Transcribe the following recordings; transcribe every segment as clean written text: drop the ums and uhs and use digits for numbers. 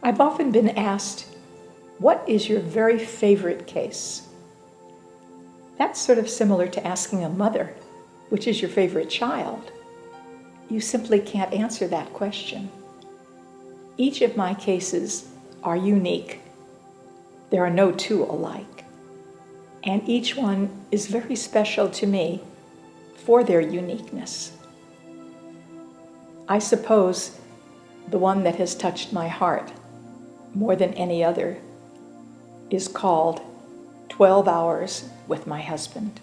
I've often been asked, what is your very favorite case? That's sort of similar to asking a mother, which is your favorite child? You simply can't answer that question. Each of my cases are unique. There are no two alike. And each one is very special to me for their uniqueness. I suppose the one that has touched my heart more than any other is called 12 Hours with My Husband.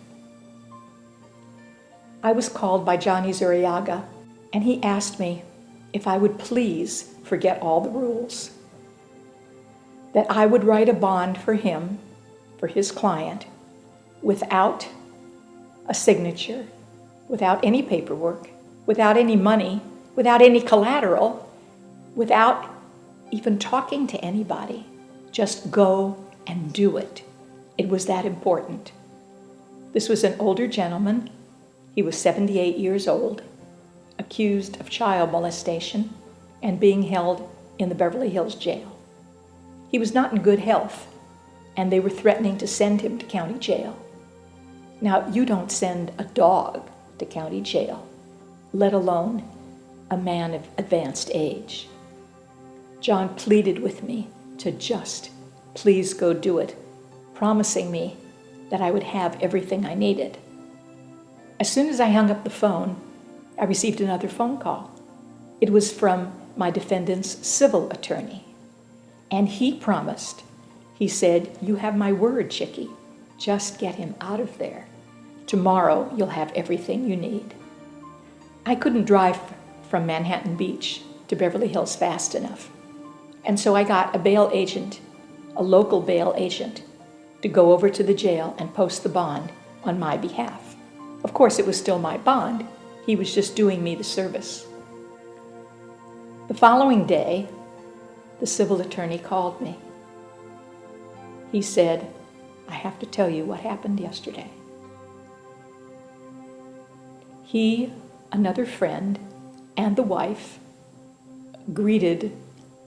I was called by Johnny Zuriaga, and he asked me if I would please forget all the rules, that I would write a bond for him, for his client, without a signature, without any paperwork, without any money, without any collateral, without even talking to anybody. Just go and do it. It was that important. This was an older gentleman. He was 78 years old, accused of child molestation and being held in the Beverly Hills jail. He was not in good health, and they were threatening to send him to county jail. Now, you don't send a dog to county jail, let alone a man of advanced age. John pleaded with me to just please go do it, promising me that I would have everything I needed. As soon as I hung up the phone, I received another phone call. It was from my defendant's civil attorney. And he promised, he said, "You have my word, Chickie. Just get him out of there. Tomorrow you'll have everything you need." I couldn't drive from Manhattan Beach to Beverly Hills fast enough. And so I got a bail agent, a local bail agent, to go over to the jail and post the bond on my behalf. Of course, it was still my bond. He was just doing me the service. The following day, the civil attorney called me. He said, "I have to tell you what happened yesterday." He, another friend, and the wife greeted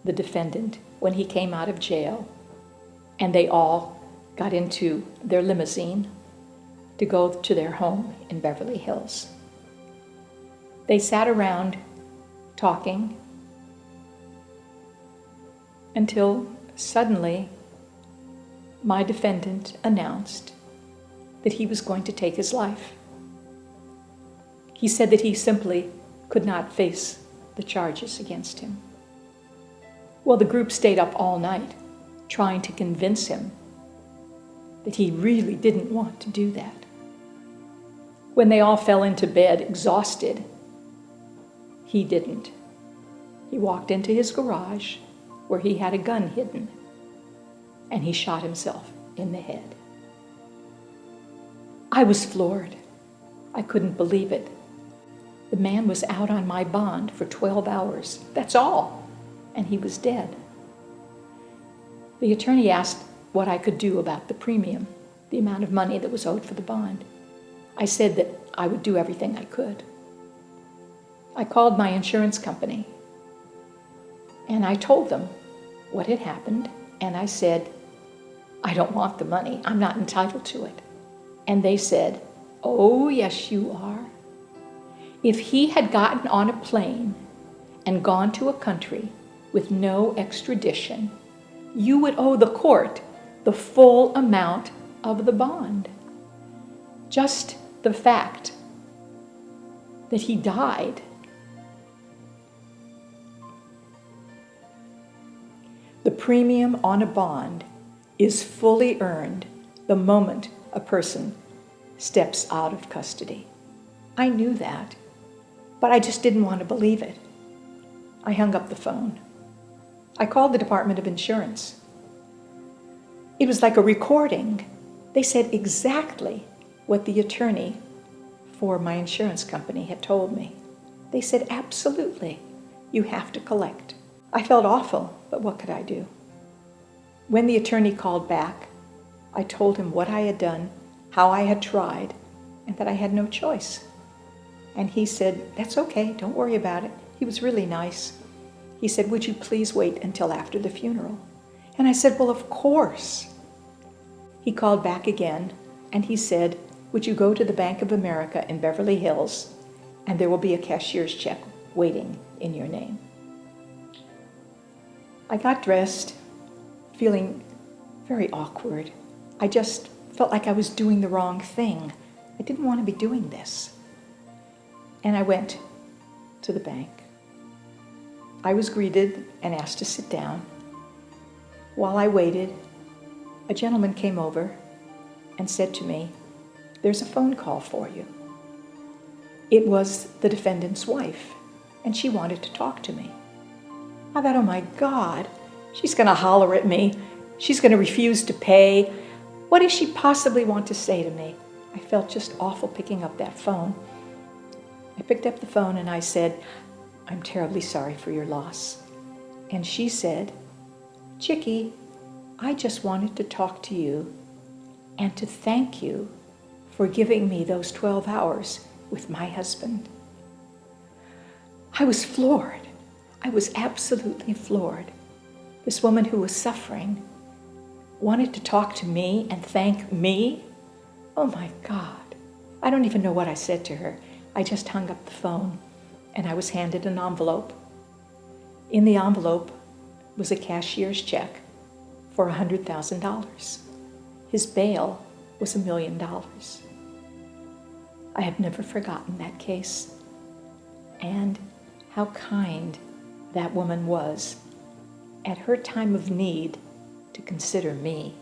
the defendant when he came out of jail, and they all got into their limousine to go to their home in Beverly Hills. They sat around talking until suddenly my defendant announced that he was going to take his life. He said that he simply could not face the charges against him. Well, the group stayed up all night trying to convince him that he really didn't want to do that. When they all fell into bed exhausted, he didn't. He walked into his garage where he had a gun hidden, and he shot himself in the head. I was floored. I couldn't believe it. The man was out on my bond for 12 hours. That's all. And he was dead. The attorney asked what I could do about the premium, the amount of money that was owed for the bond. I said that I would do everything I could. I called my insurance company, and I told them what had happened, and I said, "I don't want the money. I'm not entitled to it." And they said, "Oh, yes, you are. If he had gotten on a plane and gone to a country with no extradition, you would owe the court the full amount of the bond. Just the fact that he died, the premium on a bond is fully earned the moment a person steps out of custody." I knew that, but I just didn't want to believe it. I hung up the phone. I called the Department of Insurance. It was like a recording. They said exactly what the attorney for my insurance company had told me. They said, "Absolutely, you have to collect." I felt awful, but what could I do? When the attorney called back, I told him what I had done, how I had tried, and that I had no choice. And he said, "That's okay, don't worry about it." He was really nice. He said, "Would you please wait until after the funeral?" And I said, "Well, of course." He called back again, and he said, "Would you go to the Bank of America in Beverly Hills, and there will be a cashier's check waiting in your name." I got dressed, feeling very awkward. I just felt like I was doing the wrong thing. I didn't want to be doing this. And I went to the bank. I was greeted and asked to sit down. While I waited, a gentleman came over and said to me, "There's a phone call for you." It was the defendant's wife, and she wanted to talk to me. I thought, oh my God, she's going to holler at me. She's going to refuse to pay. What does she possibly want to say to me? I felt just awful picking up that phone. I picked up the phone and I said, "I'm terribly sorry for your loss." And she said, "Chickie, I just wanted to talk to you and to thank you for giving me those 12 hours with my husband." I was floored. I was absolutely floored. This woman who was suffering wanted to talk to me and thank me? Oh my God. I don't even know what I said to her. I just hung up the phone and I was handed an envelope. In the envelope was a cashier's check for $100,000. His bail was $1 million. I have never forgotten that case and how kind that woman was at her time of need to consider me.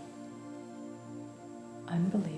Unbelievable.